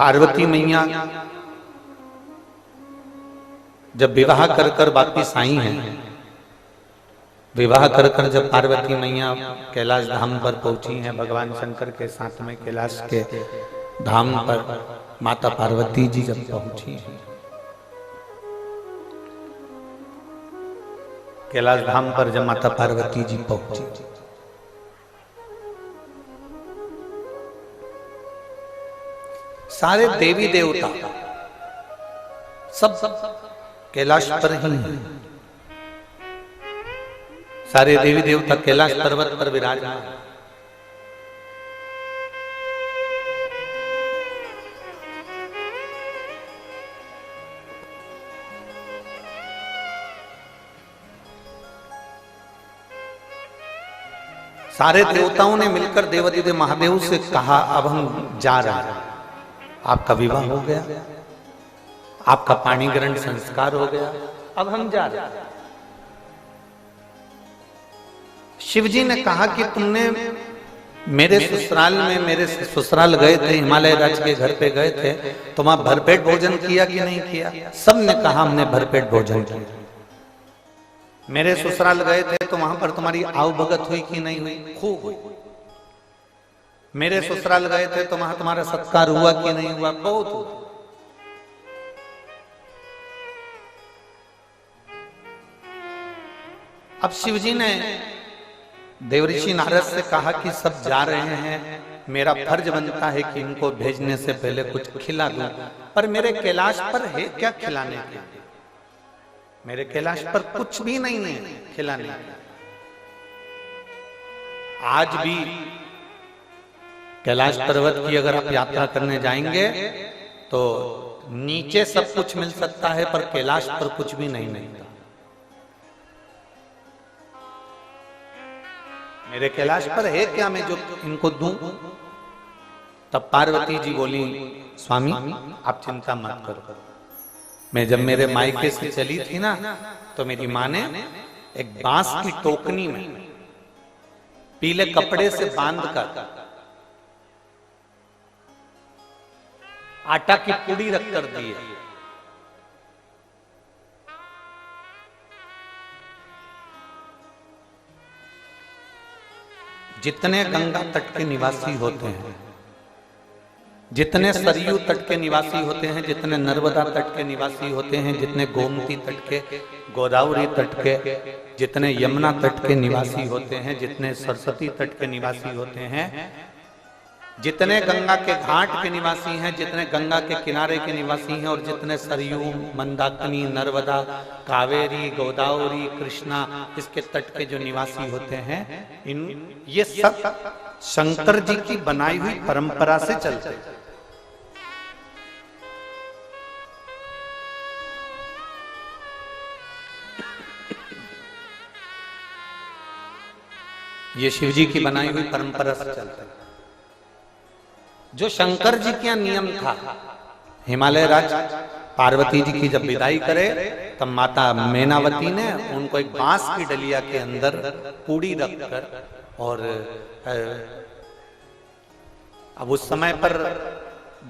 पार्वती मैया जब विवाह कर कर वापिस आई हैं, विवाह कर कर जब पार्वती मैया कैलाश धाम पर पहुंची हैं, भगवान शंकर के साथ में कैलाश के धाम पर माता पार्वती जी जब पहुंची हैं, कैलाश धाम पर जब माता पार्वती जी पहुंची, सारे देवी देवता सब कैलाश पर ही हैं। सारे देवी देवता कैलाश पर्वत पर विराजमान हैं। सारे देवताओं ने मिलकर देवाधिदेव महादेव से कहा, अब हम जा रहे हैं, आपका विवाह हो गया, आपका पाणी ग्रहण संस्कार हो गया, अब हम जा रहे हैं। शिव जी ने कहा कि तुमने मेरे ससुराल गए थे, हिमालय राज के घर पे गए थे, तुम आप भरपेट भोजन किया कि नहीं किया? सब ने कहा हमने भरपेट भोजन किया। मेरे ससुराल गए थे तो वहां पर तुम्हारी आव भगत हुई कि नहीं हुई? खूब हुई। मेरे ससुराल गए थे तो वहां तुम्हारा सत्कार हुआ कि नहीं हुआ? बहुत हुआ। अब शिव जी ने देवऋषि नारद से कहा कि सब जा रहे हैं, मेरा फर्ज बनता है कि इनको भेजने से पहले कुछ खिला दूं, पर मेरे कैलाश पर है क्या खिलाने के? मेरे कैलाश पर कुछ भी नहीं है खिलाने के। आज भी कैलाश पर्वत की अगर आप यात्रा करने जाएंगे तो नीचे सब कुछ मिल सकता है, पर कैलाश पर कुछ भी नहीं मिलता। मेरे कैलाश पर है क्या मैं जो इनको दूं? तब पार्वती जी बोली, स्वामी आप चिंता मत करो। मैं जब मेरे मायके से चली थी ना, तो मेरी माँ ने एक बांस की टोकनी में पीले कपड़े से बांधकर आटा की पुड़ी रखकर दी है। जितने गंगा तट के निवासी होते हैं, जितने सरयू तट के निवासी होते हैं, जितने नर्मदा तट के निवासी होते हैं, जितने गोमती तट के, गोदावरी तट के, जितने यमुना तट के निवासी होते हैं, जितने सरस्वती तट के निवासी होते हैं, जितने गंगा के घाट के निवासी हैं, जितने गंगा के किनारे के निवासी हैं, और जितने सरयू, मंदाकिनी, नर्मदा, कावेरी, गोदावरी, कृष्णा, इसके तट के जो निवासी होते हैं, ये सब शंकर जी की बनाई हुई परंपरा से चलते हैं। ये शिव जी की बनाई हुई परंपरा से चलता है। जो शंकर जी का नियम था, हिमालय राज पार्वती जी की जब विदाई करे तब माता मैनावती ने उनको एक बांस की डलिया के अंदर पूड़ी रखकर, और अब उस समय पर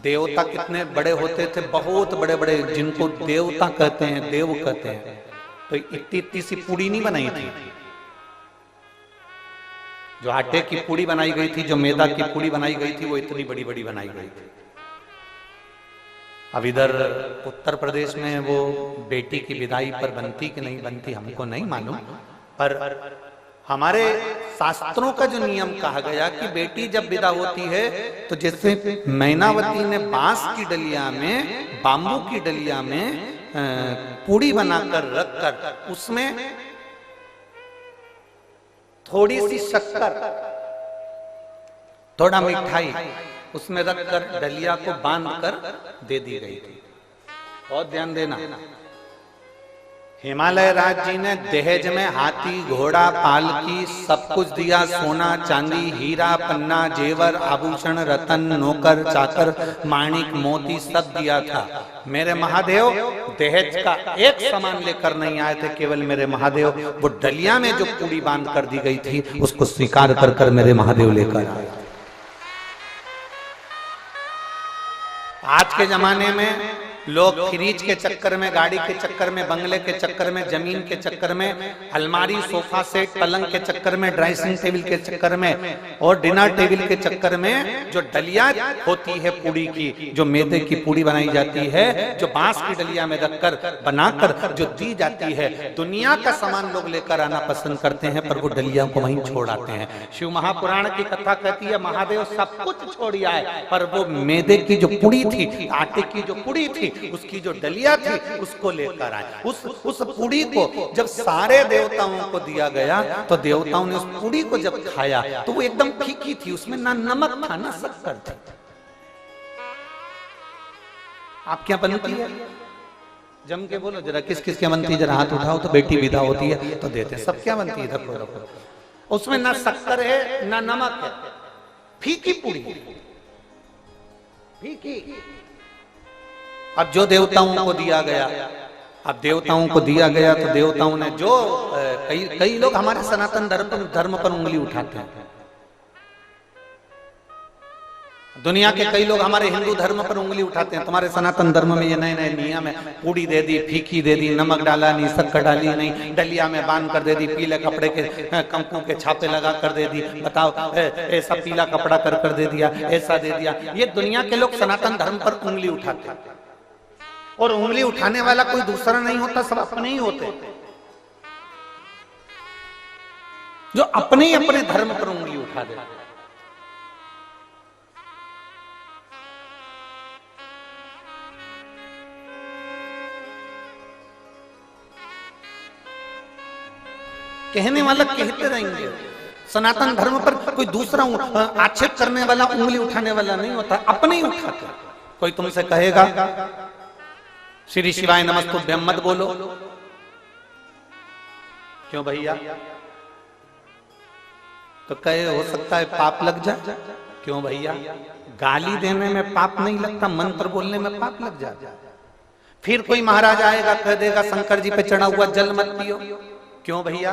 देवता कितने बड़े होते थे, बहुत बड़े बड़े, जिनको देवता कहते हैं, देव कहते हैं, तो इतनी इतनी सी पूड़ी नहीं बनाई थी। जो आटे की पूड़ी बनाई गई थी, जो मैदा की पूड़ी बनाई गई थी, वो इतनी बड़ी बड़ी बनाई गई थी। अब इधर उत्तर प्रदेश में वो बेटी की विदाई पर बनती कि नहीं बनती हमको नहीं मालूम, पर हमारे शास्त्रों का जो नियम कहा गया कि बेटी जब विदा होती है तो जैसे मैनावती ने बांस की डलिया में, बाम्बू की डलिया में पूड़ी बनाकर रखकर उसमें थोड़ी सी शक्कर, थोड़ा मिठाई उसमें रखकर डलिया को बांधकर दे दी गई थी। बहुत ध्यान देना, हिमालय राज जी ने दहेज में हाथी, घोड़ा, पालकी सब कुछ दिया, सोना, चांदी, हीरा, पन्ना, जेवर, आभूषण, रतन, नौकर, चाकर, माणिक, मोती सब दिया था। मेरे महादेव दहेज का एक सामान लेकर नहीं आए थे, केवल मेरे महादेव वो डलिया में जो पूड़ी बांध कर दी गई थी उसको स्वीकार कर मेरे महादेव लेकर आए। आज के जमाने में लोग फ्रिज के चक्कर में, गाड़ी के चक्कर में, बंगले के चक्कर में, जमीन के चक्कर में, अलमारी, सोफा सेट, पलंग के चक्कर में, ड्रेसिंग टेबल के चक्कर में और डिनर टेबल के चक्कर में जो डलिया होती है पूड़ी की, जो मैदे की पूड़ी बनाई जाती है, जो बांस की डलिया में रखकर बनाकर जो दी जाती है, दुनिया का सामान लोग लेकर आना पसंद करते हैं, पर वो डलिया को वहीं छोड़ आते हैं। शिव महापुराण की कथा कहती है महादेव सब कुछ छोड़ आए, पर वो मैदे की जो पूड़ी थी, आटे की जो पूड़ी थी, उसकी जो डलिया थी उसको लेकर आए। उस पूड़ी को जब सारे देवताओं को दिया गया तो देवताओं ने उस पूड़ी को जब खाया तो वो एकदम फीकी थी, उसमें ना नमक था ना शक्कर थी। आप क्या बनती है? जम के बोलो जरा, किस किस क्या बनती है? जरा हाथ उठाओ तो बेटी विदा होती है तो देते हैं। सब क्या बनती है? रखो रखो। उसमें ना शक्कर है ना नमक है, फीकी पूड़ी, फीकी। अब जो देवताओं को दिया गया, अब देवताओं को दिया गया तो देवताओं ने जो कई लोग हमारे सनातन धर्म पर उंगली उठाते हैं। दुनिया के कई लोग हमारे हिंदू धर्म पर उंगली उठाते हैं। तुम्हारे सनातन धर्म में ये नए नए नियम है, पूड़ी दे दी, फीकी दे दी, नमक डाला नहीं, शक्कर डाली नहीं, डलिया में बांध कर दे दी, पीले कपड़े के कंकु के छापे लगा कर दे दी। बताओ, ऐसा पीला कपड़ा कर दे दिया, ऐसा दे दिया। ये दुनिया के लोग सनातन धर्म पर उंगली उठाते हैं, और उंगली उठाने वाला कोई दूसरा नहीं होता, सब अपने ही होते, जो अपने ही अपने धर्म पर उंगली उठा देते। कहने वाला कहते रहेंगे, सनातन धर्म पर कोई दूसरा आक्षेप करने वाला, उंगली उठाने वाला नहीं होता, अपने ही उठाते। कोई तुमसे कहेगा श्री शिवाय नमस्तुभ्यम मत बोलो, क्यों भैया? तो कहे हो सकता है पाप लग जाए, क्यों भैया? गाली देने में पाप नहीं लगता, मंत्र बोलने में पाप लग जाए। फिर कोई महाराज आएगा कह देगा शंकर जी पे चढ़ा हुआ जल मत पियो, क्यों भैया?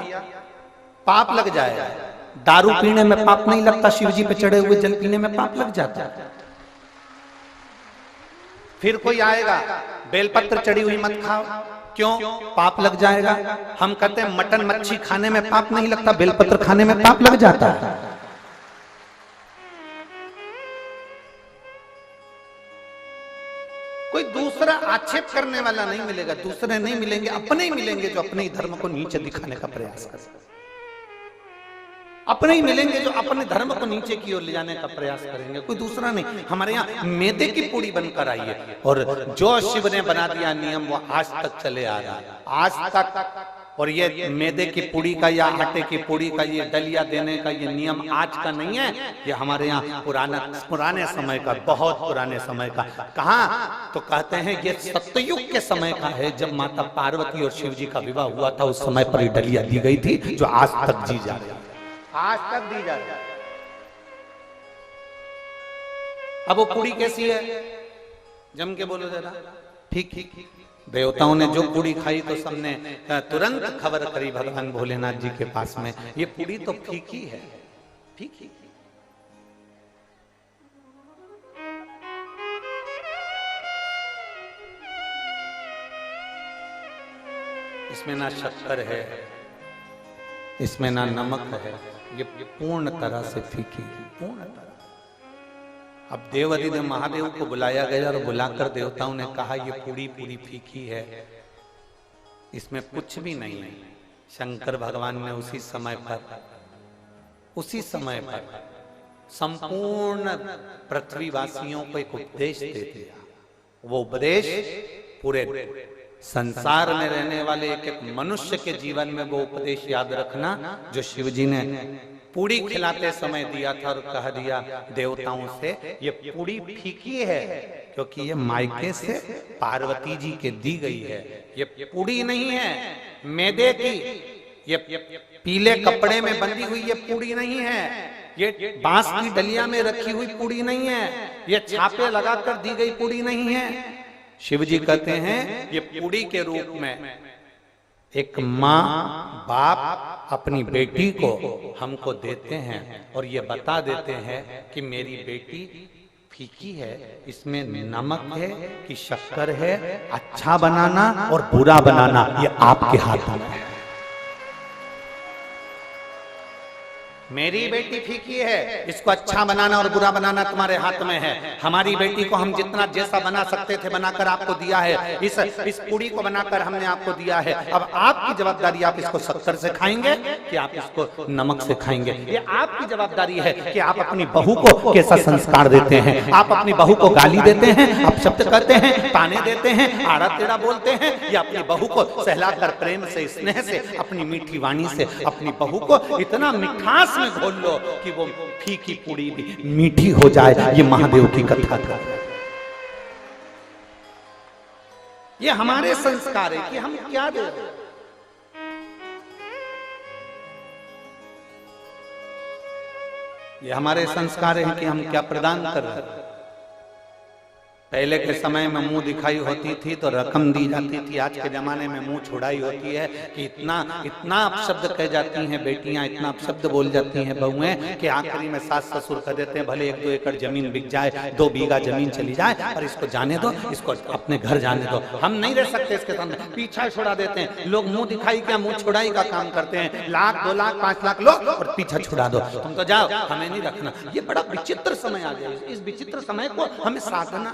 पाप लग जाएगा। दारू पीने में पाप नहीं लगता, शिव जी पे चढ़े हुए जल पीने में पाप लग जाता है। फिर कोई आएगा बेलपत्र चढ़ी हुई मत खाओ, क्यों? पाप लग जाएगा। हम कहते हैं मटन मच्छी खाने में पाप नहीं लगता, बेलपत्र खाने में पाप लग जाता है। कोई दूसरा आक्षेप करने वाला नहीं मिलेगा, दूसरे नहीं मिलेंगे, अपने ही मिलेंगे जो अपने ही धर्म को नीचे दिखाने का प्रयास कर सकते। अपने ही मिलेंगे जो अपने धर्म को नीचे की ओर ले जाने का प्रयास करेंगे, कोई दूसरा नहीं। हमारे यहाँ मैदे की पूड़ी बनकर आई है, और जो शिव ने बना दिया नियम वो आज तक चले आ रहा है, आज तक। और ये मैदे की पूड़ी का या आटे की पूड़ी का ये डलिया देने का ये नियम आज का नहीं है, ये हमारे यहाँ पुराने समय का, बहुत पुराने समय का। कहाँ? तो कहते हैं ये सतयुग के समय का है, जब माता पार्वती और शिव जी का विवाह हुआ था, उस समय पर ये डलिया दी गई थी, जो आज तक जी जा रही है, आज तक दी जा रही है। अब वो पूड़ी कैसी है? जम के बोलो जरा। ठीक ठीक। देवताओं ने जो पूड़ी खाई तो सबने तुरंत खबर करी भगवान भोलेनाथ जी के पास में, ये पूड़ी तो फीकी है, फीकी। इसमें ना शक्कर है, इसमें ना नमक है, ये पूर्ण तरह से फीकी, पूर्ण तरह। अब देवाधिदेव महादेव को बुलाया गया और बुलाकर देवताओं ने कहा ये पूरी पूरी फीकी है, इसमें कुछ भी नहीं है। शंकर भगवान ने उसी समय पर संपूर्ण पृथ्वीवासियों को एक उपदेश दे दिया। वो उपदेश पूरे संसार में रहने वाले एक एक मनुष्य के जीवन में वो उपदेश याद रखना, जो शिव जी ने पूड़ी खिलाते समय दिया था और कह दिया देवताओं से, ये पूड़ी फीकी है क्योंकि ये मायके से पार्वती जी के दी गई है, ये पूड़ी नहीं है मैदे की, ये पीले कपड़े में बंधी हुई ये पूड़ी नहीं है, ये बांस की डलिया में रखी हुई पूड़ी नहीं है, ये छापे लगाकर दी गई पूड़ी नहीं है। शिव जी कहते हैं ये पूड़ी के रूप में एक माँ बाप अपनी बेटी को हमको देते हैं और ये बता देते हैं कि मेरी बेटी फीकी है, इसमें नमक है कि शक्कर है, अच्छा बनाना और बुरा बनाना ये आपके हाथ में है। मेरी बेटी फीकी है, इसको अच्छा बनाना और बुरा बनाना तुम्हारे हाथ में है। हमारी बेटी को हम जितना जैसा बना सकते थे बनाकर आपको दिया है। इस पूड़ी को बनाकर हमने आपको दिया है। अब आपकी जवाबदारी, आप इसको शक्कर से खाएंगे कि आप इसको नमक से खाएंगे, ये आपकी जवाबदारी है कि आप अपनी बहू को कैसा संस्कार देते हैं। आप अपनी बहू को गाली देते हैं, आप शब्द कहते हैं, ताने देते हैं, आड़ा टेढ़ा बोलते हैं, या अपनी बहू को सहलाकर प्रेम से, स्नेह से, अपनी मीठी वाणी से अपनी बहू को इतना मिठास में घोल लो कि वो फीकी पूड़ी भी मीठी हो जाए। ये महादेव की कथा है, ये हमारे संस्कार है कि हम क्या दे रहे हैं। ये हमारे संस्कार है कि हम क्या प्रदान कर रहे हैं। पहले के समय में मुंह दिखाई होती थी तो रकम दी जाती थी, आज के जमाने में मुंह छुड़ाई होती है कि इतना अपशब्द कह जाती हैं बेटियां, इतना अपशब्द बोल जाती हैं बहुएं कि आखिरी में सास ससुर कह देते हैं भले 1-2 एकड़ जमीन बिक जाए, 2 बीघा जमीन चली जाए, पर इसको जाने दो, इसको अपने घर जाने दो, हम नहीं रह सकते इसके सामने। पीछा छुड़ा देते हैं लोग, मुंह दिखाई क्या मुंह छुड़ाई का काम करते हैं। 1 लाख 2 लाख 5 लाख लो और पीछा छुड़ा दो, तुम तो जाओ, हमें नहीं रखना। ये बड़ा विचित्र समय आ गया। इस विचित्र समय को हमें साधना